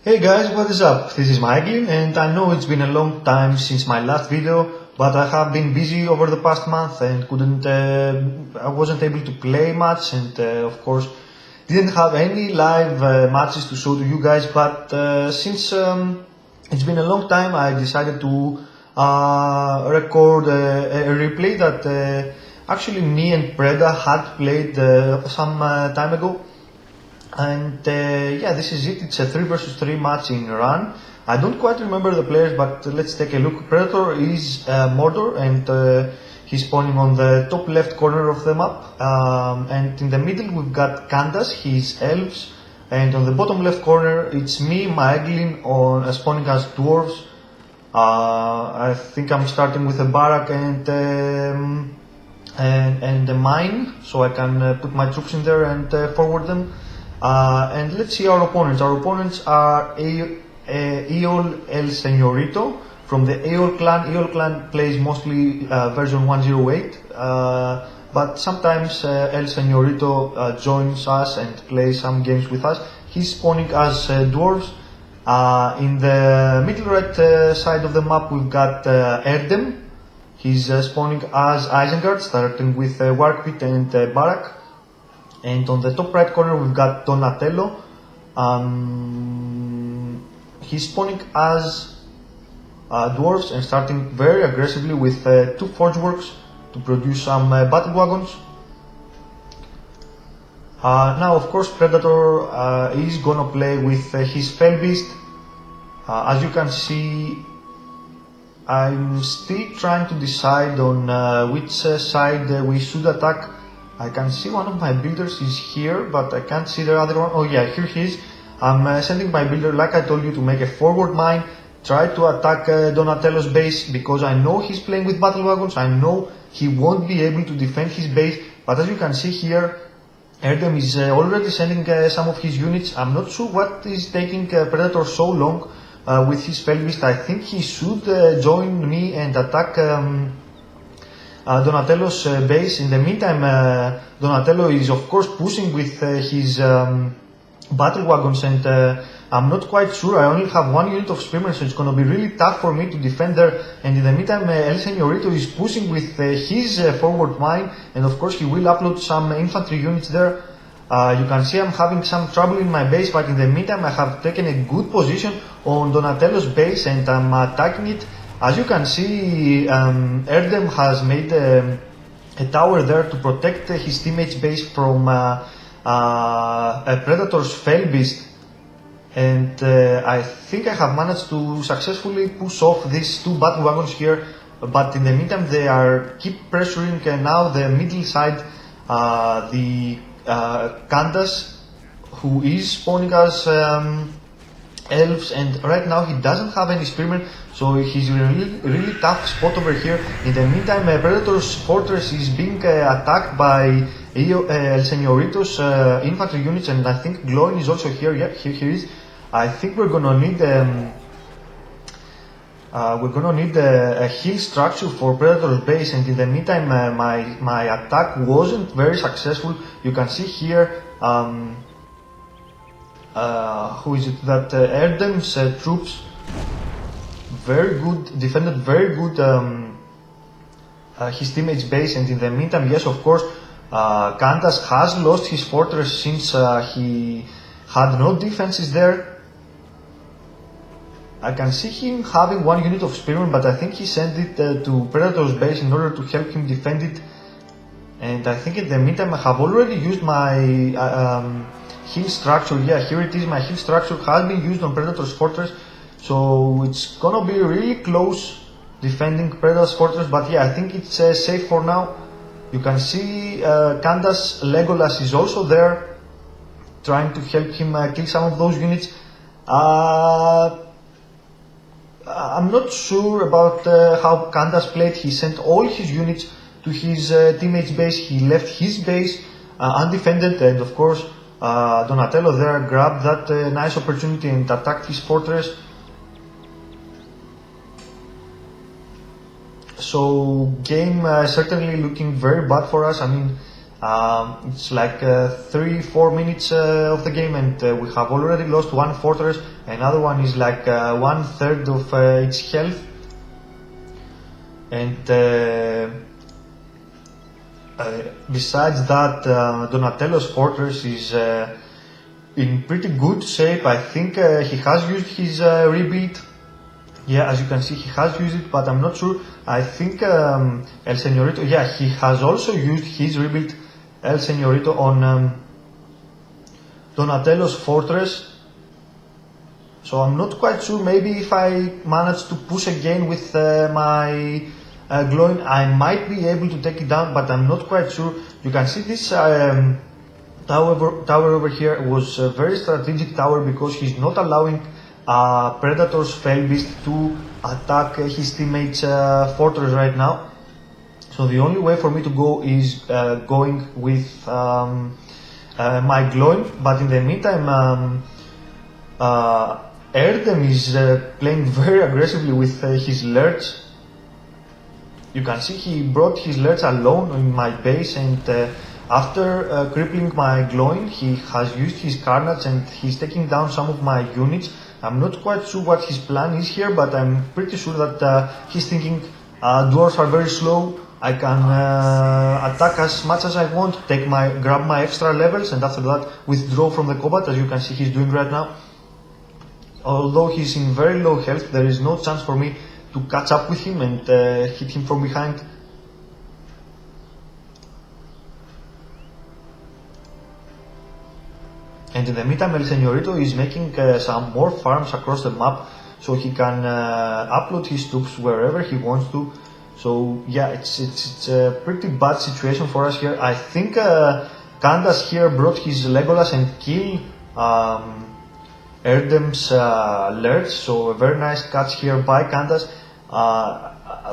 Hey guys, what is up? This is Maeglin, and I know it's been a long time since my last video, but I have been busy over the past month and I wasn't able to play much, and of course didn't have any live matches to show to you guys. But since it's been a long time, I decided to record a replay that actually me and Preda had played some time ago. And yeah, this is it. It's a 3 versus 3 match in Iran. I don't quite remember the players, but let's take a look. Predator is Mordor, and he's spawning on the top left corner of the map. And in the middle we've got Candas, he's elves. And on the bottom left corner it's me, Maeglin, on spawning as dwarves. I think I'm starting with a barrack and a mine, so I can put my troops in there and forward them. And let's see our opponents. Our opponents are ElSenorito from the EOL clan. EOL clan plays mostly version 108, but sometimes ElSenorito joins us and plays some games with us. He's spawning as dwarves. In the middle right side of the map we've got Erdem. He's spawning as Isengard, starting with Warpit and Barrack. And on the top right corner we've got Donatello. He's spawning as dwarves and starting very aggressively with 2 forge works to produce some battle wagons. Now of course Predator is gonna play with his Fell Beast. As you can see, I'm still trying to decide on which side we should attack. I can see one of my builders is here, but I can't see the other one. Oh yeah, here he is. I'm sending my builder, like I told you, to make a forward mine, try to attack Donatello's base, because I know he's playing with battle wagons. I know he won't be able to defend his base, but as you can see here, Erdem is already sending some of his units. I'm not sure what is taking Predator so long with his Fell Beast. I think he should join me and attack Donatello's base. In the meantime, Donatello is of course pushing with his battle wagons, and I'm not quite sure. I only have 1 unit of spearmen, so it's gonna be really tough for me to defend there. And in the meantime, ElSenorito is pushing with his forward mine, and of course he will upload some infantry units there. You can see I'm having some trouble in my base, but in the meantime I have taken a good position on Donatello's base and I'm attacking it. As you can see, Erdem has made a tower there to protect his teammates' base from a Predator's Fell Beast. And I think I have managed to successfully push off these 2 battle wagons here. But in the meantime they are keep pressuring now the middle side, the Candas, who is spawning as elves, and right now he doesn't have any spearmen, so he's in a really tough spot over here. In the meantime, Predator's fortress is being attacked by ElSenorito's infantry units, and I think Gloin is also here. Yeah, here he is. I think we're gonna need a hill structure for Predator's base, and in the meantime my attack wasn't very successful. You can see here who is it, that Erdem's troops very good, defended very good his teammates' base, and in the meantime, yes, of course, Candas has lost his fortress since he had no defenses there. I can see him having 1 unit of spearmen, but I think he sent it to Predator's base in order to help him defend it. And I think in the meantime I have already used my hill structure. Yeah, here it is. My hill structure has been used on Predator's fortress, so it's gonna be really close defending Predator's fortress. But yeah, I think it's safe for now. You can see Candas Legolas is also there, trying to help him kill some of those units. I'm not sure about how Candas played. He sent all his units to his teammates' base. He left his base undefended, and of course Donatello there grabbed that nice opportunity and attacked his fortress. So game certainly looking very bad for us. I mean, It's like 3-4 minutes of the game, and we have already lost one fortress. Another one is like 1/3 of its health, and besides that, Donatello's fortress is in pretty good shape. I think he has used his rebuild. Yeah, as you can see, he has used it, but I'm not sure. I think ElSenorito, yeah, he has also used his rebuild ElSenorito on Donatello's fortress. So I'm not quite sure. Maybe if I manage to push again with my glowing, I might be able to take it down, but I'm not quite sure. You can see this tower over here was a very strategic tower because he's not allowing Predator's Fell Beast to attack his teammate's fortress right now. So the only way for me to go is going with my glowing, but in the meantime Erdem is playing very aggressively with his Lurch. You can see he brought his Lurch alone in my base, and after crippling my glowing, he has used his Candas and he's taking down some of my units. I'm not quite sure what his plan is here, but I'm pretty sure that he's thinking dwarves are very slow. I can attack as much as I want, grab my extra levels, and after that withdraw from the combat, as you can see he's doing right now. Although he's in very low health, there is no chance for me to catch up with him and hit him from behind. And in the meantime, ElSenorito is making some more farms across the map, so he can upload his troops wherever he wants to. So yeah, it's a pretty bad situation for us here. I think Candas here brought his Legolas and killed Erdem's Lurch, so a very nice catch here by Candas.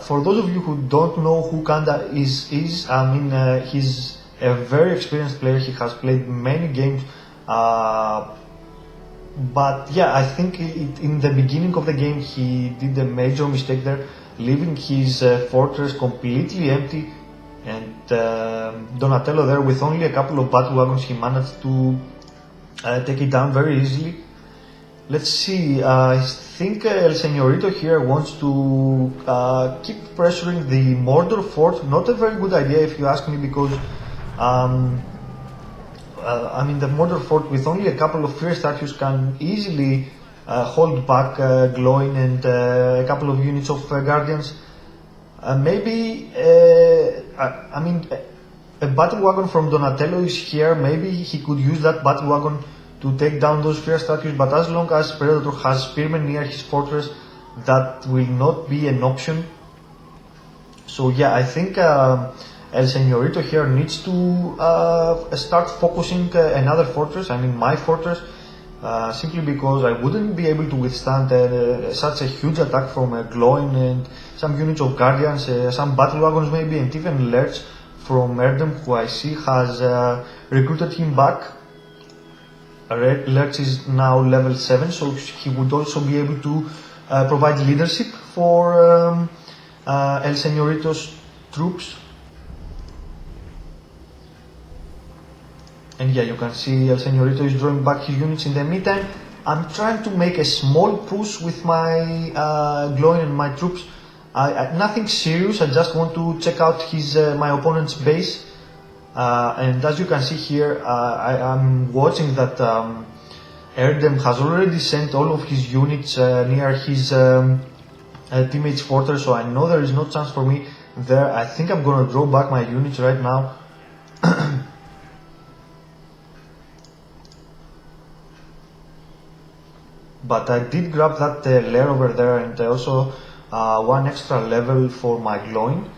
For those of you who don't know who Candas is, I mean, he's a very experienced player. He has played many games, but yeah, I think in the beginning of the game he did a major mistake there, leaving his fortress completely empty, and Donatello there with only a couple of battle wagons, he managed to take it down very easily. Let's see, I think ElSenorito here wants to keep pressuring the Mordor fort. Not a very good idea if you ask me, because I mean, the Mordor fort with only a couple of fear statues can easily hold back glowing and a couple of units of guardians. Maybe, I mean, a battle wagon from Donatello is here. Maybe he could use that battle wagon to take down those fear statues, but as long as Predator has spearmen near his fortress, that will not be an option. So yeah, I think ElSenorito here needs to start focusing another fortress, I mean my fortress, simply because I wouldn't be able to withstand such a huge attack from glowing and some units of guardians, some battle wagons maybe, and even Lurch from Erdem, who I see has recruited him back. Lurch is now level 7, so he would also be able to provide leadership for ElSenorito's troops. And yeah, you can see ElSenorito is drawing back his units. In the meantime, I'm trying to make a small push with my glowing and my troops. Nothing serious, I just want to check out my opponent's base. And as you can see here, I'm watching that Erdem has already sent all of his units near his teammate's fortress, so I know there is no chance for me there. I think I'm gonna draw back my units right now. But I did grab that lair over there, and also one extra level for my glowing.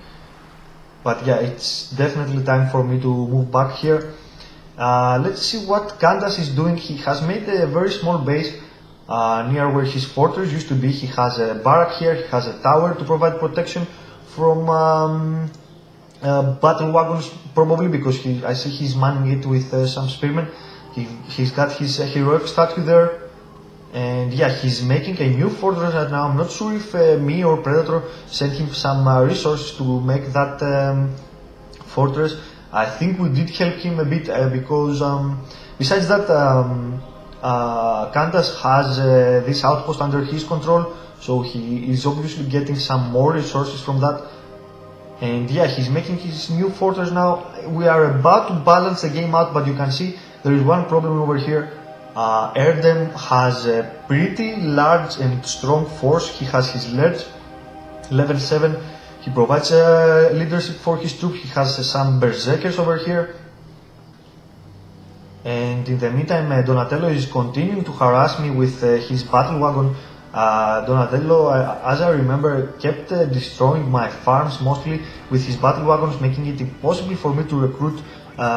But yeah, it's definitely time for me to move back here. Let's see what Candas is doing. He has made a very small base near where his fortress used to be. He has a barrack here, he has a tower to provide protection from battle wagons, probably because I see he's manning it with some spearmen. He's got his heroic statue there. And yeah, he's making a new fortress right now. I'm not sure if me or Predator sent him some resources to make that fortress. I think we did help him a bit because besides that, Candas has this outpost under his control, so he is obviously getting some more resources from that. And yeah, he's making his new fortress now. We are about to balance the game out, but you can see there is one problem over here. Erdem has a pretty large and strong force. He has his ledge, level 7. He provides leadership for his troops. He has some berserkers over here. And in the meantime, Donatello is continuing to harass me with his battle wagon. Donatello, as I remember, kept destroying my farms mostly with his battle wagons, making it impossible for me to recruit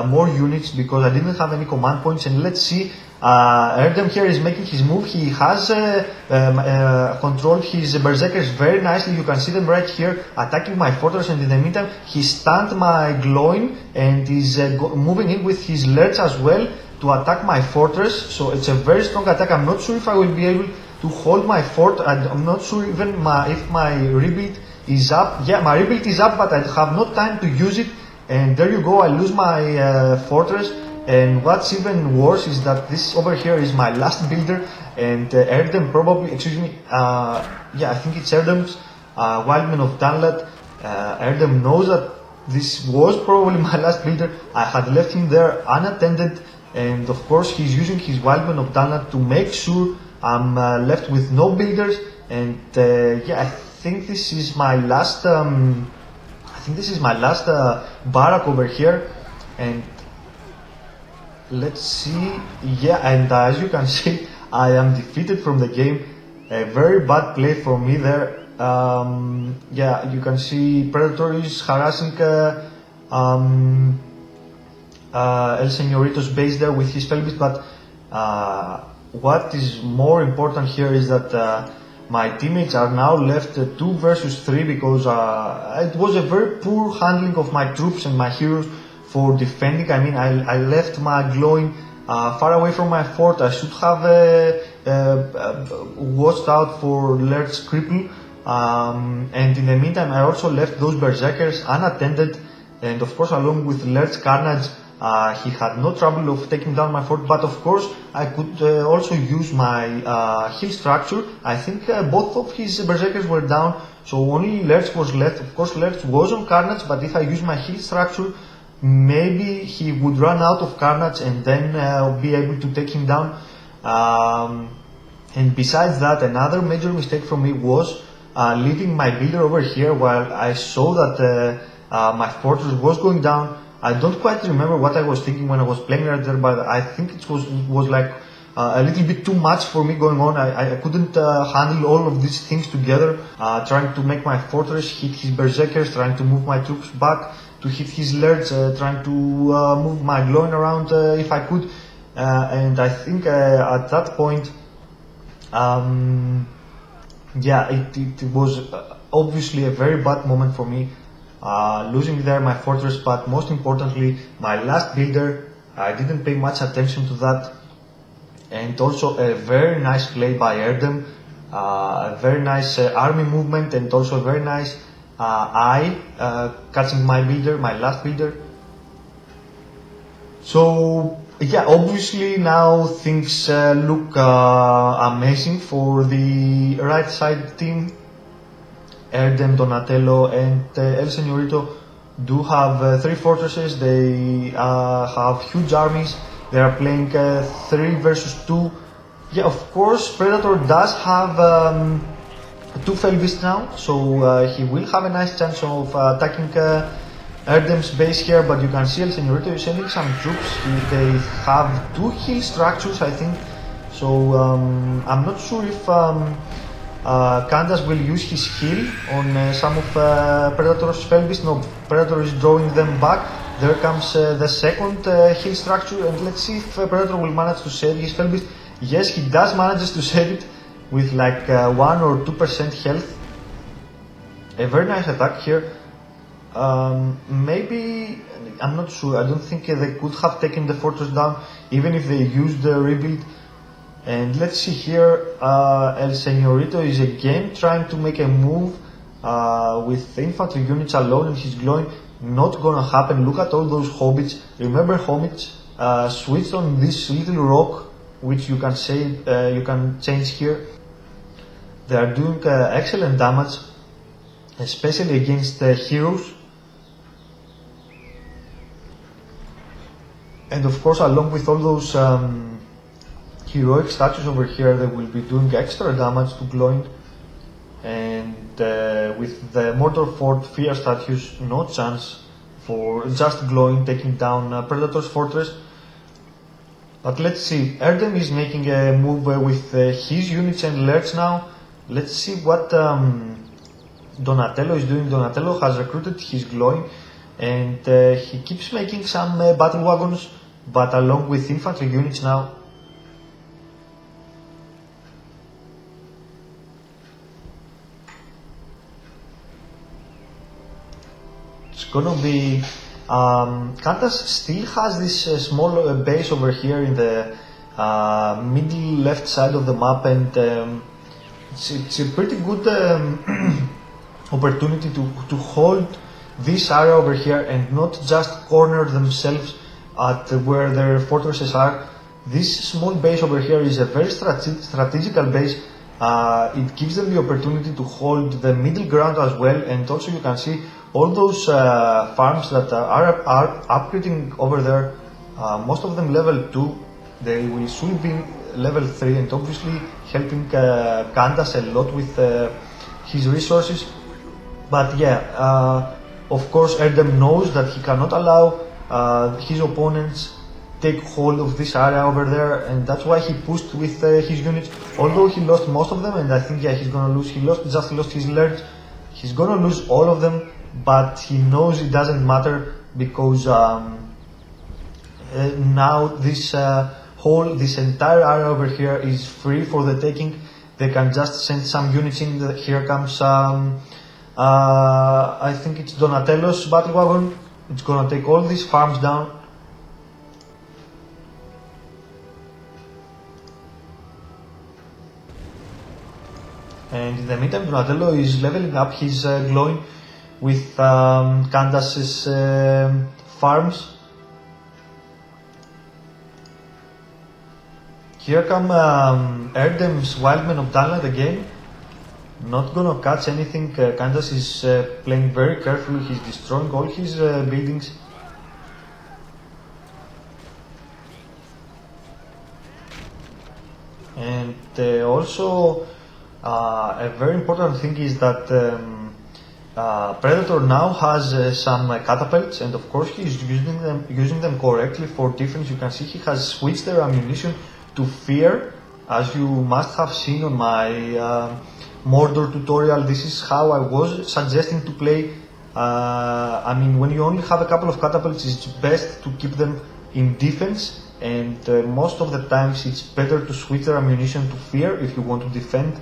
more units because I didn't have any command points. And let's see, Erdem here is making his move. He has controlled his berserkers very nicely. You can see them right here attacking my fortress, and in the meantime he stunned Maeglin and is moving in with his ledge as well to attack my fortress. So it's a very strong attack. I'm not sure if I will be able to hold my fort. I'm not sure even if my rebuild is up. Yeah, my rebuild is up, but I have no time to use it. And there you go, I lose my fortress. And what's even worse is that this over here is my last builder, and Erdem probably, excuse me, yeah, I think it's Erdem's Wildman of Dunlad. Erdem knows that this was probably my last builder. I had left him there unattended, and of course he's using his Wildman of Dunlad to make sure I'm left with no builders. And yeah, I think this is my last. I think this is my last barrack over here, and let's see. Yeah, and as you can see, I am defeated from the game. A very bad play for me there. Yeah, you can see Predator is harassing ElSenorito's base there with his Felbeast, but what is more important here is that my teammates are now left 2 versus 3 because it was a very poor handling of my troops and my heroes for defending. I mean, I left Maeglin far away from my fort. I should have watched out for Lert's cripple. And in the meantime, I also left those berserkers unattended. And of course, along with Lert's carnage, he had no trouble of taking down my fort. But of course, I could also use my hill structure. I think both of his berserkers were down, so only Lert's was left. Of course, Lert's was on carnage, but if I use my hill structure, maybe he would run out of carnage and then be able to take him down. And besides that, another major mistake from me was leaving my builder over here while I saw that my fortress was going down. I don't quite remember what I was thinking when I was playing right there, but I think it was like a little bit too much for me going on. I couldn't handle all of these things together, trying to make my fortress hit his berserkers, trying to move my troops back to hit his lerds, trying to move my Maeglin around if I could. And I think at that point, yeah, it was obviously a very bad moment for me, losing there my fortress, but most importantly, my last builder. I didn't pay much attention to that. And also a very nice play by Erdem, a very nice army movement, and also a very nice catching my builder, my last builder. So yeah, obviously now things look amazing for the right side team. Erdem, Donatello, and ElSenorito do have 3 fortresses. They have huge armies. They are playing 3 versus 2. Yeah, of course, Predator does have 2 Felbeasts now, so he will have a nice chance of attacking Erdem's base here. But you can see ElSenorito is sending some troops. They have 2 hill structures, I think. So I'm not sure if Candas will use his heal on some of Predator's Felbeasts. No, Predator is drawing them back. There comes the second hill structure, and let's see if Predator will manage to save his Felbeast. Yes, he does manage to save it with like 1 or 2% health. A very nice attack here. Maybe, I'm not sure, I don't think they could have taken the fortress down even if they used the rebuild. And let's see here, ElSenorito is again trying to make a move with infantry units alone, and he's glowing. Not gonna happen. Look at all those hobbits. Remember, hobbits switched on this little rock, which you can say you can change here. They are doing excellent damage, especially against heroes. And of course, along with all those heroic statues over here, they will be doing extra damage to glowing. And with the Mortar Fort Fear statues, no chance for just glowing taking down Predator's fortress. But let's see, Erdem is making a move with his units and lurks now. Let's see what Donatello is doing. Donatello has recruited his glowing, and he keeps making some battle wagons, but along with infantry units now. It's gonna be Candas still has this small base over here in the middle left side of the map, and it's a pretty good opportunity to hold this area over here and not just corner themselves at where their fortresses are. This small base over here is a very strategical base. It gives them the opportunity to hold the middle ground as well, and also you can see all those farms that are upgrading over there, most of them level 2, they will soon be level 3, and obviously helping Candas a lot with his resources. But yeah, of course Erdem knows that he cannot allow his opponents take hold of this area over there, and that's why he pushed with his units. Although he lost most of them, and I think yeah he's gonna lose. He just lost his lurks. He's gonna lose all of them, but he knows it doesn't matter because now this this entire area over here is free for the taking. They can just send some units in. Here comes I think it's Donatello's battle wagon. It's gonna take all these farms down. And in the meantime, Donatello is leveling up his glowing with Candas's farms. Here come Erdem's Wildmen of Dunland again. Not gonna catch anything. Candas is playing very carefully. He's destroying all his buildings. And also a very important thing is that Predator now has some catapults, and of course he is using them correctly for defense. You can see he has switched their ammunition to fear, as you must have seen on my Mordor tutorial. This is how I was suggesting to play. I mean, when you only have a couple of catapults, it's best to keep them in defense, and most of the times it's better to switch their ammunition to fear if you want to defend.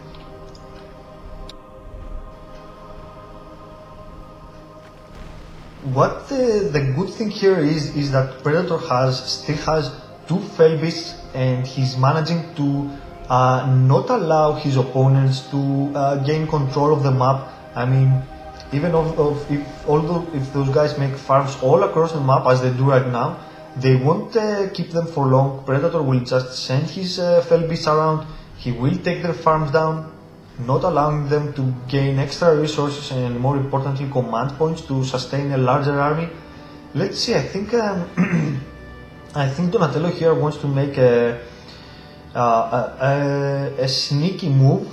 What the good thing here is that Predator still has 2 fell beasts, and he's managing to not allow his opponents to gain control of the map. I mean, even if those guys make farms all across the map as they do right now, they won't keep them for long. Predator will just send his fell beasts around. He will take their farms down, not allowing them to gain extra resources and, more importantly, command points to sustain a larger army. Let's see, I think I think Donatello here wants to make a sneaky move.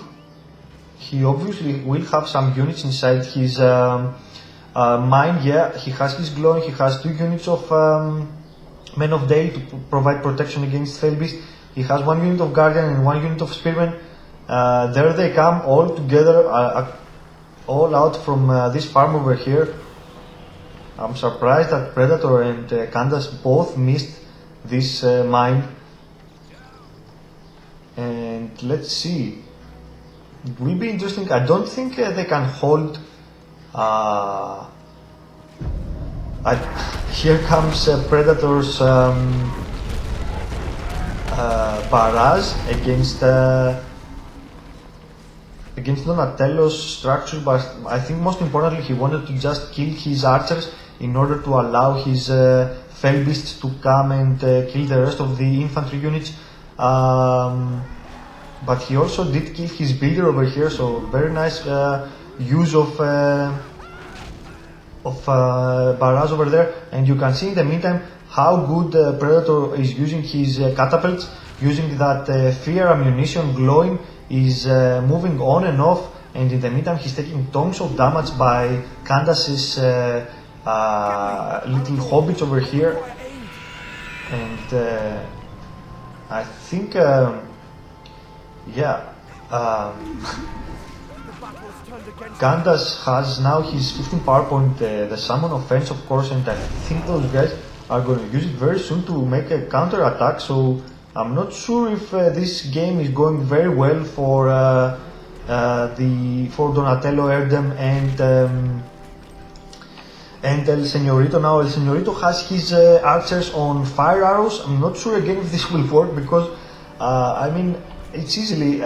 He obviously will have some units inside his mine. Yeah, he has his glowing, he has 2 units of Men of Dale to provide protection against fell beast. He has 1 unit of Guardian and 1 unit of Spearmen. There they come all together, all out from this farm over here. I'm surprised that Predator and Candas both missed this mine. And let's see, it will be interesting. I don't think they can hold. Here comes Predator's barrage against Donatello's structure, but I think most importantly he wanted to just kill his archers in order to allow his fell beasts to come and kill the rest of the infantry units. But he also did kill his builder over here, so very nice use of barrage over there. And you can see in the meantime how good Predator is using his catapults, using that fear ammunition glowing, is moving on and off, and in the meantime he's taking tons of damage by Candas's little hobbits over here. And I think Candas has now his 15 power point, the summon offense of course, and I think those guys are going to use it very soon to make a counter attack. So I'm not sure if this game is going very well for Donatello, Erdem, and ElSenorito. Now ElSenorito has his archers on fire arrows. I'm not sure again if this will work, because I mean, it's easily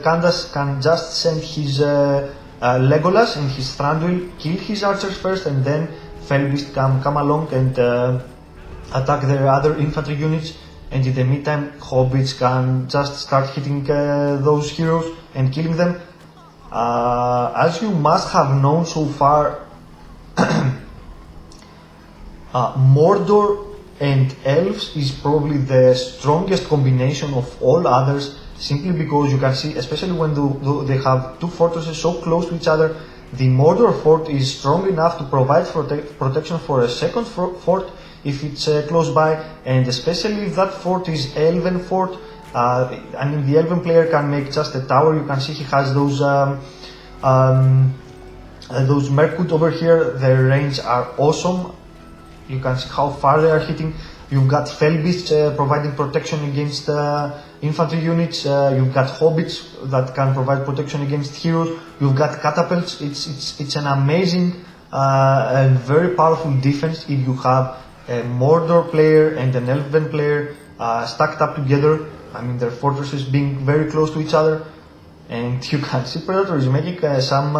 Candas can just send his Legolas and his Thranduil, kill his archers first, and then Fellbeast come along and attack the other infantry units, and in the meantime hobbits can just start hitting those heroes and killing them. As you must have known so far, Mordor and elves is probably the strongest combination of all others, simply because you can see, especially when they have two fortresses so close to each other, the Mordor fort is strong enough to provide protection for a second fort if it's close by, and especially if that fort is elven fort. I mean, the elven player can make just a tower. You can see he has those Merkut over here. Their range are awesome. You can see how far they are hitting. You've got Fellbeasts providing protection against infantry units. You've got hobbits that can provide protection against heroes. You've got catapults. It's an amazing and very powerful defense if you have a Mordor player and an Elven player stacked up together. I mean, their fortresses being very close to each other, and you can see Predator is making some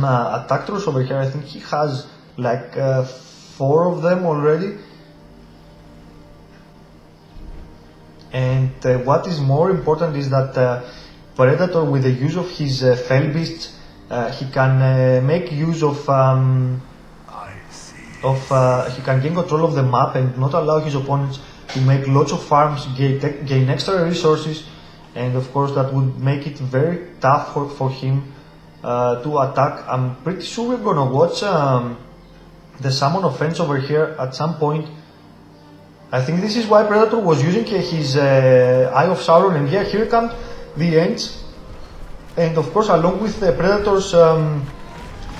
attack throws over here. I think he has like 4 of them already. And what is more important is that Predator, with the use of his fell beasts, he can make use of he can gain control of the map and not allow his opponents to make lots of farms, gain extra resources, and of course that would make it very tough for him to attack. I'm pretty sure we're gonna watch the summon offense over here at some point. I think this is why Predator was using his Eye of Sauron, and yeah, here comes the Ents, and of course along with the Predator's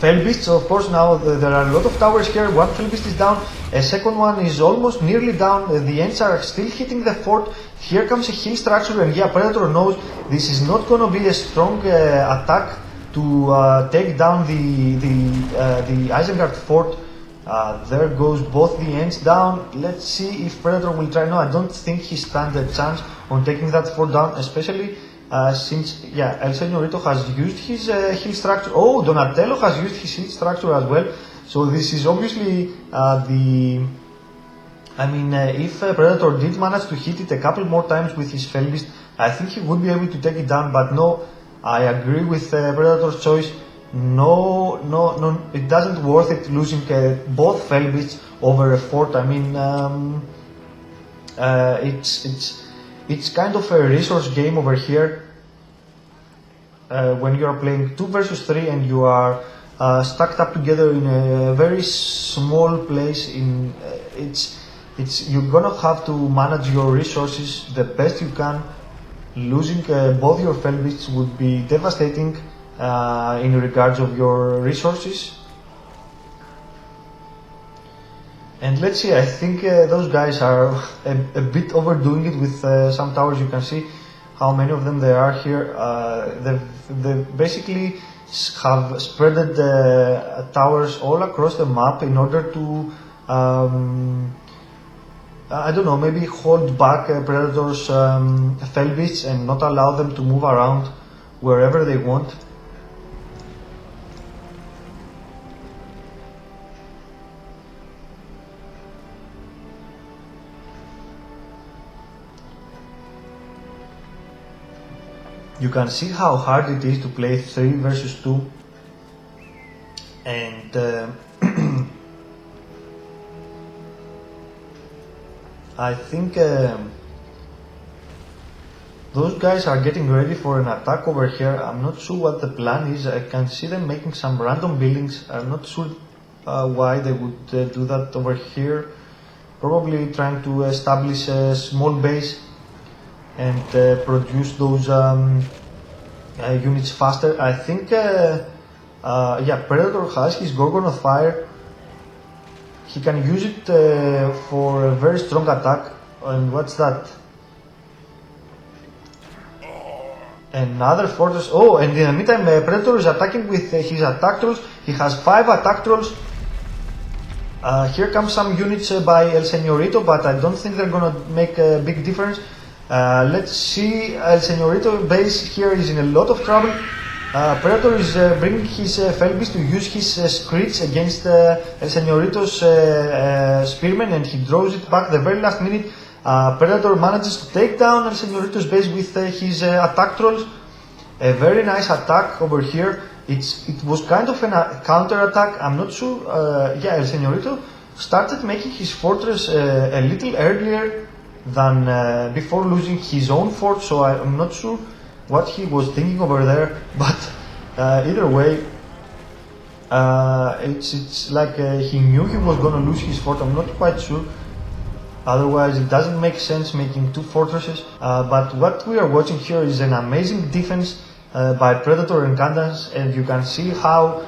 Fellbeasts. Of course now there are a lot of towers here. One Fellbeast is down, a second one is almost nearly down, the Ents are still hitting the fort. Here comes a hill structure, and yeah, Predator knows this is not gonna be a strong attack to take down the Isengard fort. There goes both the Ents down. Let's see if Predator will try. No, I don't think he stands a chance on taking that fort down, especially since, yeah, ElSenorito has used his hill structure. Oh, Donatello has used his hill structure as well. So this is obviously if Predator did manage to hit it a couple more times with his Fellbeast, I think he would be able to take it down. But no, I agree with Predator's choice. No, it doesn't worth it losing both Fellbeasts over a fort. I mean, it's kind of a resource game over here. When you are playing 2 versus 3 and you are stacked up together in a very small place, you're gonna have to manage your resources the best you can. Losing both your Fellbeasts would be devastating in regards of your resources. And let's see, I think those guys are a bit overdoing it with some towers. You can see how many of them there are here. They basically have spreaded the towers all across the map in order to I don't know, maybe hold back Predator's Fellbeasts and not allow them to move around wherever they want. You can see how hard it is to play 3 versus 2, and I think those guys are getting ready for an attack over here. I'm not sure what the plan is. I can see them making some random buildings. I'm not sure why they would do that over here. Probably trying to establish a small base and produce those units faster. I think, yeah, Predator has his Gorgon of Fire. He can use it for a very strong attack. And what's that? Another fortress. Oh, and in the meantime, Predator is attacking with his attack trolls. He has 5 attack trolls. Here comes some units by ElSenorito, but I don't think they're gonna make a big difference. Let's see, ElSenorito base here is in a lot of trouble. Predator is bringing his Felbeast to use his Screech against ElSenorito's Spearmen, and he draws it back the very last minute. Predator manages to take down ElSenorito's base with his attack trolls. A very nice attack over here. It was kind of a counter attack. I'm not sure. Yeah, ElSenorito started making his fortress a little earlier than before losing his own fort, so I'm not sure what he was thinking over there. But either way, it's like he knew he was gonna lose his fort. I'm not quite sure. Otherwise, it doesn't make sense making 2 fortresses. But what we are watching here is an amazing defense by Predator and Candas, and you can see how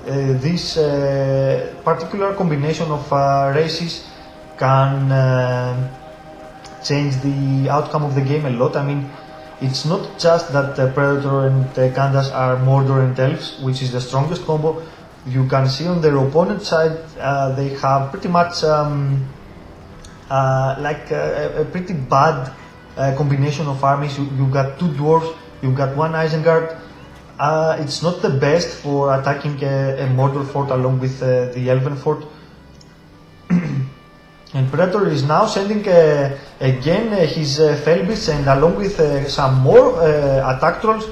this particular combination of races can change the outcome of the game a lot. I mean, it's not just that Predator and Candas are Mordor and Elves, which is the strongest combo. You can see on their opponent's side, they have pretty much like a pretty bad combination of armies. You got 2 dwarves, you got 1 Isengard. It's not the best for attacking a Mordor fort along with the Elven fort. And Predator is now sending again his Felbeasts, and along with some more attack trolls.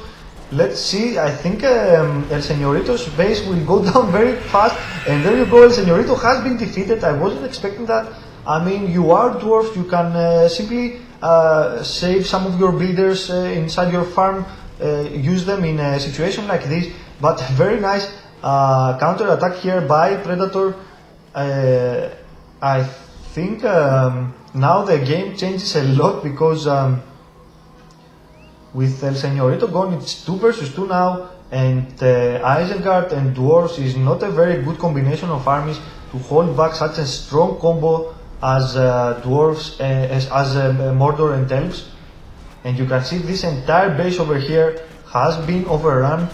Let's see, I think ElSenorito's base will go down very fast, and there you go, ElSenorito has been defeated. I wasn't expecting that. I mean, you are dwarfs, you can simply save some of your builders inside your farm, use them in a situation like this, but very nice counter attack here by Predator. I think now the game changes a lot, because with ElSenorito gone, it's 2 versus 2 now, and Isengard and Dwarves is not a very good combination of armies to hold back such a strong combo as Dwarves, as Mordor and Elves. And you can see this entire base over here has been overrun.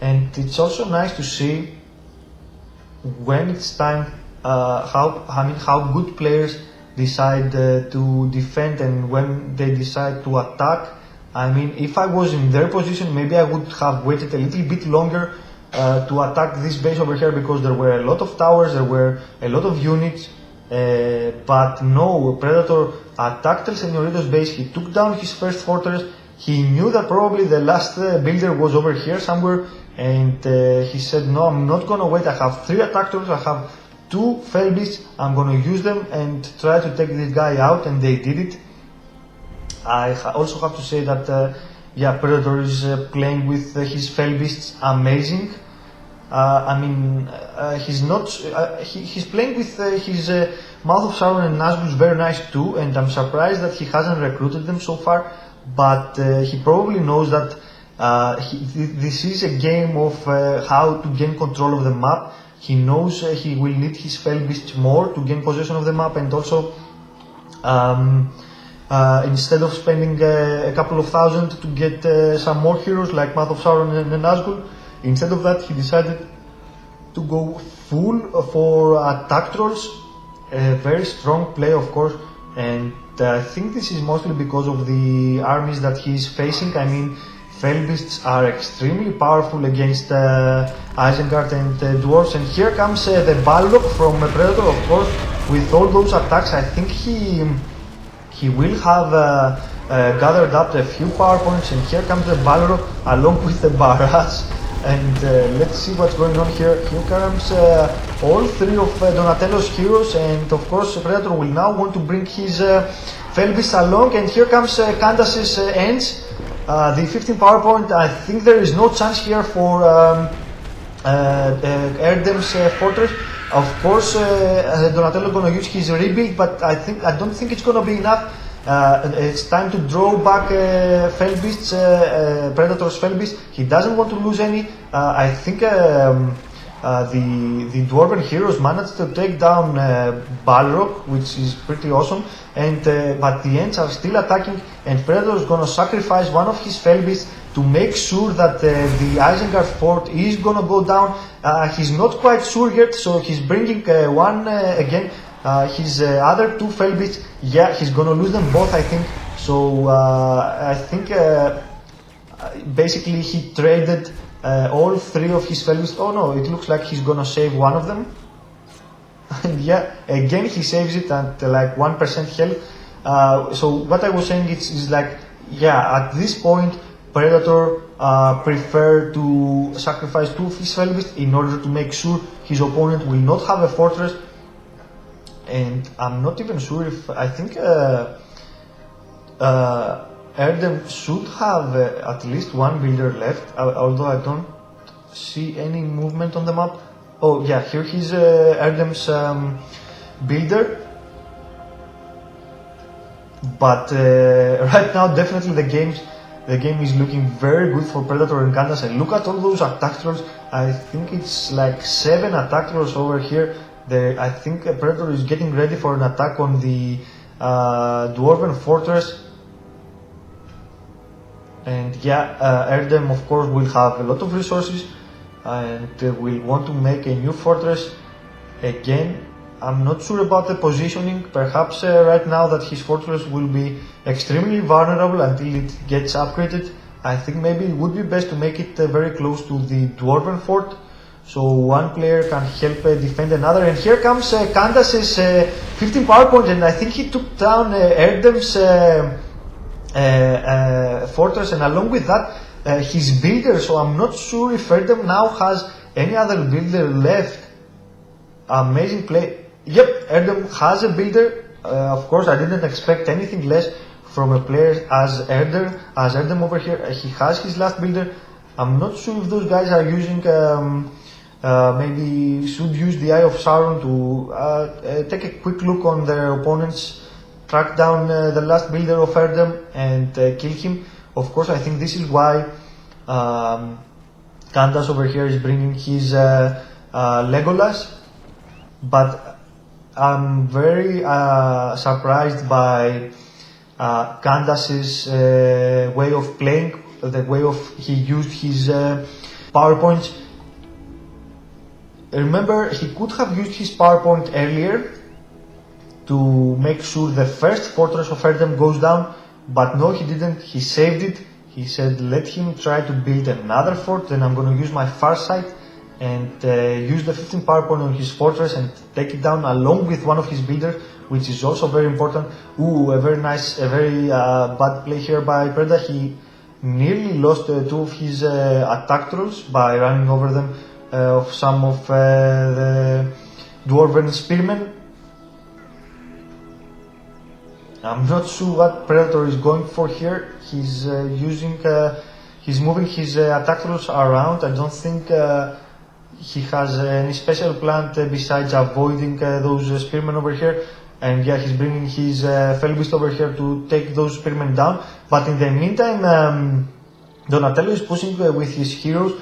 And it's also nice to see when it's time, how good players decide to defend and when they decide to attack. I mean, if I was in their position, maybe I would have waited a little bit longer to attack this base over here, because there were a lot of towers, there were a lot of units. But no, Predator attacked ElSenorito's base. He took down his first fortress. He knew that probably the last builder was over here somewhere, and he said, no, I'm not gonna wait. I have 3 attack trolls, I have 2 Felbeasts, I'm gonna use them and try to take this guy out, and they did it. I also have to say that yeah, Predator is playing with his Felbeasts amazing. I mean, he's not. He's playing with his Mouth of Sauron and Nazgûl very nice too, and I'm surprised that he hasn't recruited them so far. But he probably knows that this is a game of how to gain control of the map. He knows he will need his Felbeasts more to gain possession of the map, and also instead of spending a couple of thousand to get some more heroes like Mouth of Sauron and Nazgûl, instead of that he decided to go full for attack trolls. A very strong play, of course, and I think this is mostly because of the armies that he is facing. I mean, Felbeasts are extremely powerful against Isengard and Dwarves. And here comes the Balrog from Predator, of course, with all those attacks. I think he will have gathered up a few power points, and here comes the Balrog along with the Barrage. And let's see what's going on here. Here comes all three of Donatello's heroes, and of course Predator will now want to bring his Felbeast along, and here comes Candas' Ents. The 15 power point, I think there is no chance here for Erdem's fortress. Of course, Donatello gonna use his rebuild, but I don't think it's gonna be enough. It's time to draw back Felbeast's, Predator's Felbeast. He doesn't want to lose any. I think the Dwarven heroes managed to take down Balrog, which is pretty awesome. And but the Ents are still attacking, and Predator is gonna sacrifice one of his Felbeasts to make sure that the Isengard fort is gonna go down. He's not quite sure yet, so he's bringing one again. His other two Felbeasts, yeah, he's gonna lose them both, I think. So I think basically he traded all three of his Felbeasts. Oh no, it looks like he's gonna save one of them. And yeah, again he saves it at like 1% health. So what I was saying is like, yeah, at this point Predator prefer to sacrifice two of his Felbeasts in order to make sure his opponent will not have a fortress. And I'm not even sure if, I think Erdem should have at least one builder left, although I don't see any movement on the map. Oh yeah, here he's Erdem's builder. But right now definitely the game is looking very good for Predator and Candas. And look at all those attack trolls. I think it's like 7 attack trolls over here. I think Predator is getting ready for an attack on the Dwarven fortress. And yeah, Erdem of course will have a lot of resources and will want to make a new fortress. Again, I'm not sure about the positioning. Perhaps right now that his fortress will be extremely vulnerable until it gets upgraded. I think maybe it would be best to make it very close to the Dwarven fort, so one player can help defend another. And here comes Candas' 15 power point, and I think he took down Erdem's fortress, and along with that his builder. So I'm not sure if Erdem now has any other builder left. Amazing play. Yep, Erdem has a builder. Of course, I didn't expect anything less from a player as Erdem over here. He has his last builder. I'm not sure if those guys are using. Maybe should use the Eye of Sauron to take a quick look on their opponents, track down the last builder of Erdem and kill him. Of course, I think this is why Candas over here is bringing his Legolas. But I'm very surprised by Candas' way of playing, the way he used his PowerPoints. Remember, he could have used his PowerPoint earlier to make sure the first fortress of Erdem goes down, but no, he didn't. He saved it. He said, let him try to build another fort, then I'm going to use my far sight and use the 15 power point on his fortress and take it down along with one of his builders, which is also very important. Ooh, a very bad play here by Preda. He nearly lost 2 of his attack trolls by running over them of some of the Dwarven spearmen. I'm not sure what Predator is going for here. He's he's moving his attack trolls around. I don't think he has any special plan besides avoiding those spearmen over here. And yeah, he's bringing his Felbeast over here to take those spearmen down. But in the meantime, Donatello is pushing with his heroes.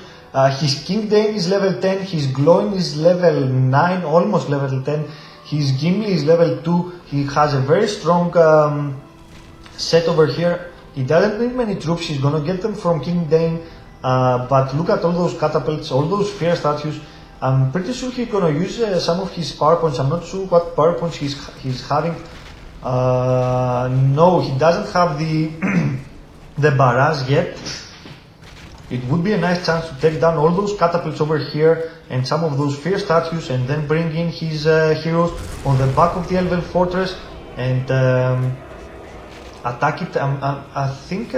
His King Dane is level 10, his Gloin is level 9, almost level 10. His Gimli is level 2. He has a very strong set over here. He doesn't need many troops. He's gonna get them from King Dane. But look at all those catapults, all those fear statues. I'm pretty sure he's gonna use some of his power points. I'm not sure what power points he's having. No, he doesn't have the the barrage yet. it would be a nice chance to take down all those catapults over here and some of those fear statues, and then bring in his heroes on the back of the Elven fortress and attack it. I think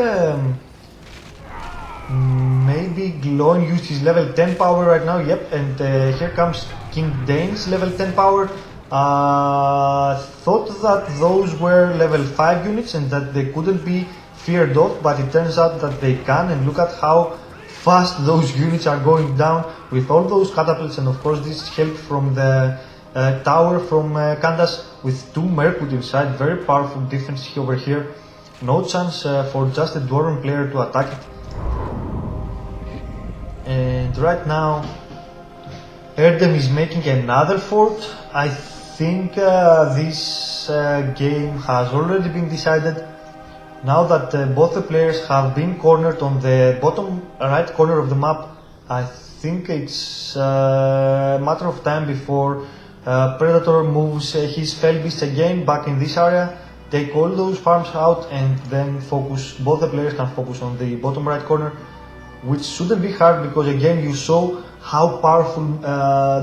maybe Glon used his level 10 power right now, yep, and here comes King Dane's level 10 power. Thought that those were level 5 units and that they couldn't be feared off, but it turns out that they can, and look at how fast those units are going down with all those catapults, and of course this help from the tower from Candas with 2 Merkwood inside. Very powerful defense over here. No chance for just a Dwarven player to attack it. And right now Erdem is making another fort. I think this game has already been decided. Now that both the players have been cornered on the bottom right corner of the map, I think it's a matter of time before Predator moves his Felbeasts again back in this area, take all those farms out, and then focus. Both the players can focus on the bottom right corner, which shouldn't be hard because again you saw how powerful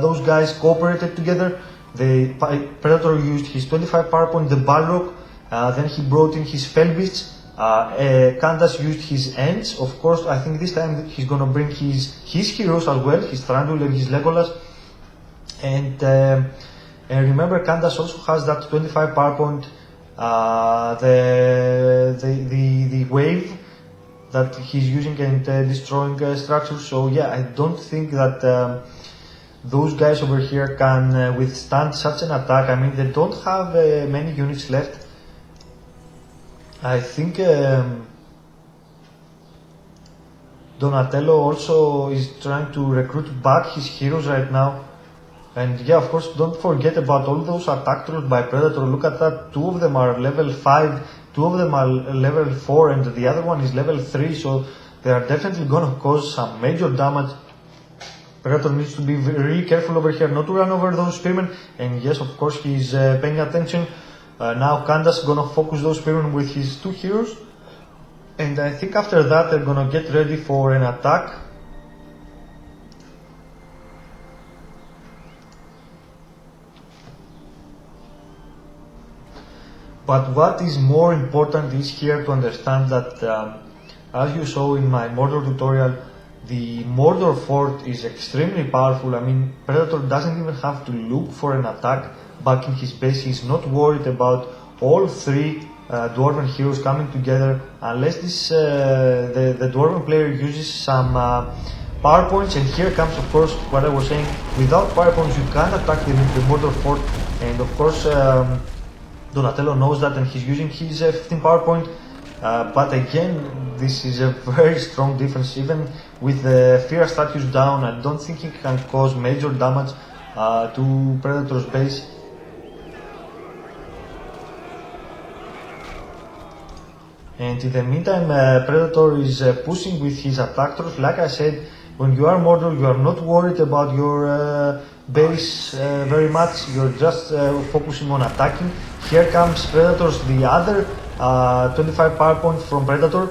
those guys cooperated together. The Predator used his 25 power point, the Balrog, then he brought in his Felbeasts. Candas used his Ents. Of course, I think this time he's gonna bring his heroes as well, his Thranduil and his Legolas. And remember, Candas also has that 25 power point, the wave that he's using and destroying structures. So yeah, I don't think that those guys over here can withstand such an attack. I mean, they don't have many units left. I think Donatello also is trying to recruit back his heroes right now. And yeah, of course, don't forget about all those attack trolls by Predator. Look at that, 2 of them are level 5, 2 of them are level 4, and the other one is level 3, so they are definitely gonna cause some major damage. Predator needs to be really careful over here not to run over those spearmen, and yes, of course, he's paying attention. Now Candas gonna focus those spearmen with his 2 heroes, and I think after that they're gonna get ready for an attack. But what is more important is here to understand that, as you saw in my Mordor tutorial, the Mordor fort is extremely powerful. I mean, Predator doesn't even have to look for an attack back in his base. He's not worried about all 3 Dwarven heroes coming together, unless the Dwarven player uses some power points. And here comes, of course, what I was saying, without power points you can't attack the Mordor fort, and of course Donatello knows that, and he's using his 15 power point. But again, this is a very strong defense. Even with the fear statues down, I don't think it can cause major damage to Predator's base. And in the meantime, Predator is pushing with his attack trolls. Like I said, when you are Mordor, you are not worried about your base very much. You're just focusing on attacking. Here comes Predator's the other 25 power point from Predator,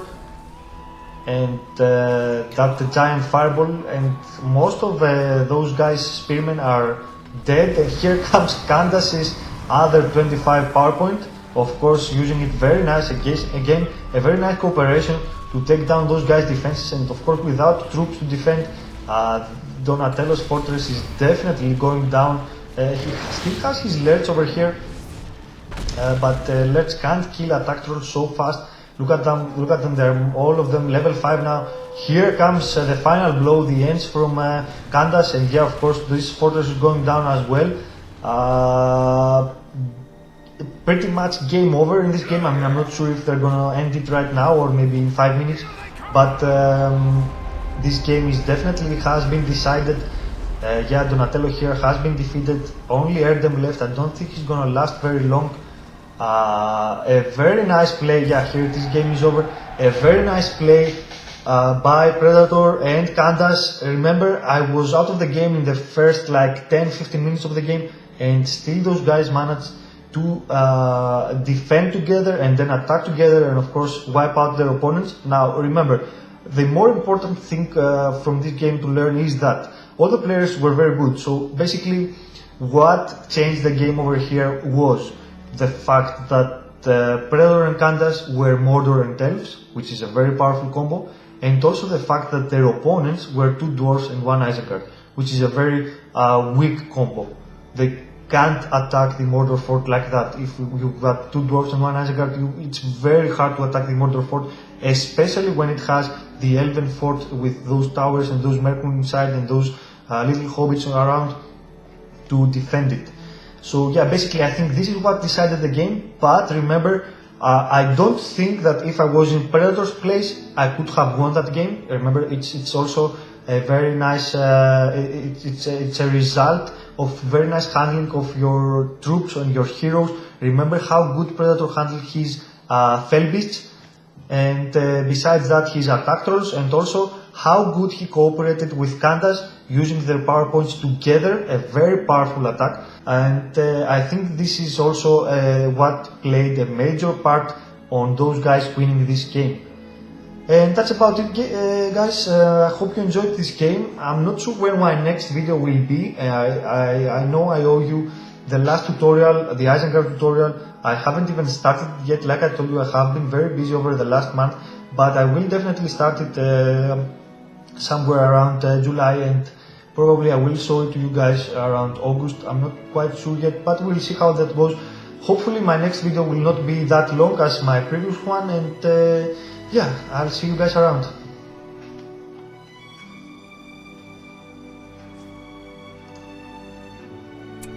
and that's the giant fireball, and most of those guys spearmen are dead. And here comes Candas' other 25 power point, of course using it very nice. Again, a very nice cooperation to take down those guys' defenses, and of course without troops to defend, Donatello's fortress is definitely going down. He still has his Lerch over here, but Lerch can't kill attack trolls so fast. Look at them, they're all of them level 5 now. Here comes the final blow, the ends from Candas, and yeah, of course this fortress is going down as well. Pretty much game over in this game. I mean, I'm not sure if they're gonna end it right now or maybe in 5 minutes, but this game is definitely has been decided. Yeah, Donatello here has been defeated. Only Erdem left. I don't think he's gonna last very long. A very nice play. Yeah, here this game is over. A very nice play by Predator and Candas. Remember, I was out of the game in the first like 10-15 minutes of the game, and still those guys managed to defend together and then attack together, and of course wipe out their opponents. Now remember, the more important thing from this game to learn is that all the players were very good. So basically, what changed the game over here was the fact that Predator and Candas were Mordor and Elves, which is a very powerful combo, and also the fact that their opponents were 2 Dwarves and 1 Isengard, which is a very weak combo. They can't attack the Mordor fort like that. If you've got 2 Dwarves and 1 Isengard, it's very hard to attack the Mordor fort, especially when it has the Elven fort with those towers and those Mercury inside and those little hobbits around to defend it. So yeah, basically I think this is what decided the game, but remember, I don't think that if I was in Predator's place, I could have won that game. Remember, it's also a very nice, it's a result of very nice handling of your troops and your heroes. Remember how good Predator handled his fell beasts, and besides that his attack trolls, and also how good he cooperated with Candas using their power points together, a very powerful attack. And I think this is also what played a major part on those guys winning this game. And that's about it, guys. I hope you enjoyed this game. I'm not sure when my next video will be. I know I owe you the last tutorial, the Isengard tutorial. I haven't even started yet. Like I told you, I have been very busy over the last month, but I will definitely start it somewhere around July, and probably I will show it to you guys around August. I'm not quite sure yet, but we'll see how that goes. Hopefully my next video will not be that long as my previous one, and yeah, I'll see you guys around.